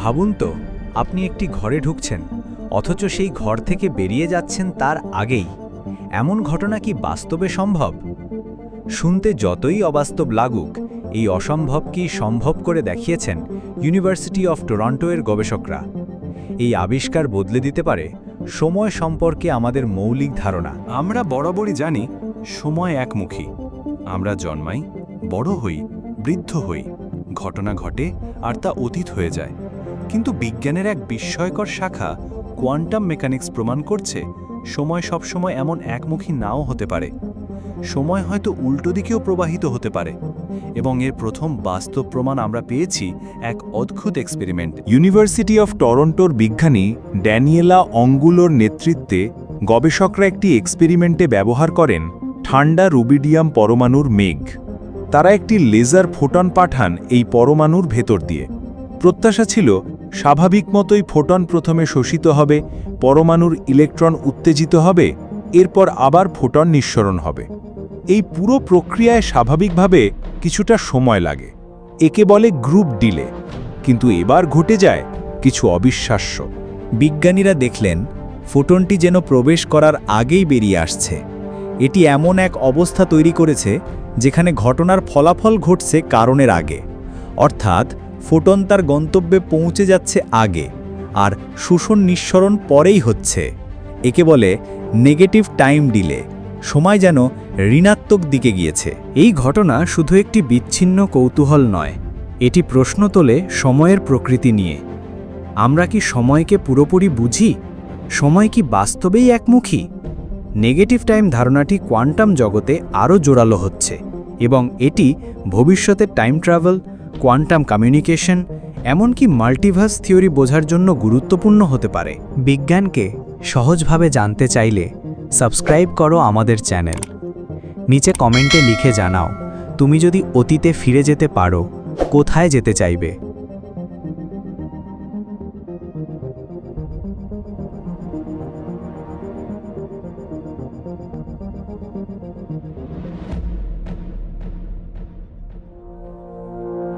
ভাবুন তো, আপনি একটি ঘরে ঢুকছেন, অথচ সেই ঘর থেকে বেরিয়ে যাচ্ছেন তার আগেই। এমন ঘটনা কি বাস্তবে সম্ভব? শুনতে যতই অবাস্তব লাগুক, এই অসম্ভব কি সম্ভব করে দেখিয়েছেন ইউনিভার্সিটি অফ টরন্টো-এর গবেষকরা। এই আবিষ্কার বদলে দিতে পারে সময় সম্পর্কে আমাদের মৌলিক ধারণা। আমরা বরাবরই জানি সময় একমুখী। আমরা জন্মাই, বড় হই, বৃদ্ধ হই, ঘটনা ঘটে আর তা অতীত হয়ে যায়। কিন্তু বিজ্ঞানের এক বিস্ময়কর শাখা কোয়ান্টাম মেকানিক্স প্রমাণ করছে সময় সবসময় এমন একমুখী নাও হতে পারে। সময় হয়তো উল্টো দিকেও প্রবাহিত হতে পারে, এবং এর প্রথম বাস্তব প্রমাণ আমরা পেয়েছি এক অদ্ভুত এক্সপেরিমেন্ট। ইউনিভার্সিটি অফ টরন্টোর বিজ্ঞানী ড্যানিয়েলা অঙ্গুলোর নেতৃত্বে গবেষকরা একটি এক্সপেরিমেন্টে ব্যবহার করেন ঠান্ডা রুবিডিয়াম পরমাণুর মেঘ। তারা একটি লেজার ফোটন পাঠান এই পরমাণুর ভেতর দিয়ে। প্রত্যাশা ছিল স্বাভাবিক মতোই ফোটন প্রথমে শোষিত হবে, পরমাণুর ইলেকট্রন উত্তেজিত হবে, এরপর আবার ফোটন নিঃসরণ হবে। এই পুরো প্রক্রিয়ায় স্বাভাবিকভাবে কিছুটা সময় লাগে। একে বলে গ্রুপ ডিলে। কিন্তু এবার ঘটে যায় কিছু অবিশ্বাস্য। বিজ্ঞানীরা দেখলেন ফোটনটি যেন প্রবেশ করার আগেই বেরিয়ে আসছে। এটি এমন এক অবস্থা তৈরি করেছে যেখানে ঘটনার ফলাফল ঘটছে কারণের আগে, অর্থাৎ ফোটন তার গন্তব্যে পৌঁছে যাচ্ছে আগে, আর শোষণ নিঃসরণ পরেই হচ্ছে। একে বলে নেগেটিভ টাইম ডিলে। সময় যেন ঋণাত্মক দিকে গিয়েছে। এই ঘটনা শুধু একটি বিচ্ছিন্ন কৌতূহল নয়, এটি প্রশ্ন তোলে সময়ের প্রকৃতি নিয়ে। আমরা কি সময়কে পুরোপুরি বুঝি? সময় কি বাস্তবেই একমুখী? নেগেটিভ টাইম ধারণাটি কোয়ান্টাম জগতে আরও জোরালো হচ্ছে, এবং এটি ভবিষ্যতের টাইম ট্রাভেল, কোয়ান্টাম কমিউনিকেশন, এমনকি মাল্টিভার্স থিওরি বোঝার জন্য গুরুত্বপূর্ণ হতে পারে। বিজ্ঞানকে সহজভাবে জানতে চাইলে সাবস্ক্রাইব করো আমাদের চ্যানেল। নিচে কমেন্টে লিখে জানাও, তুমি যদি অতীতে ফিরে যেতে পারো, কোথায় যেতে চাইবে।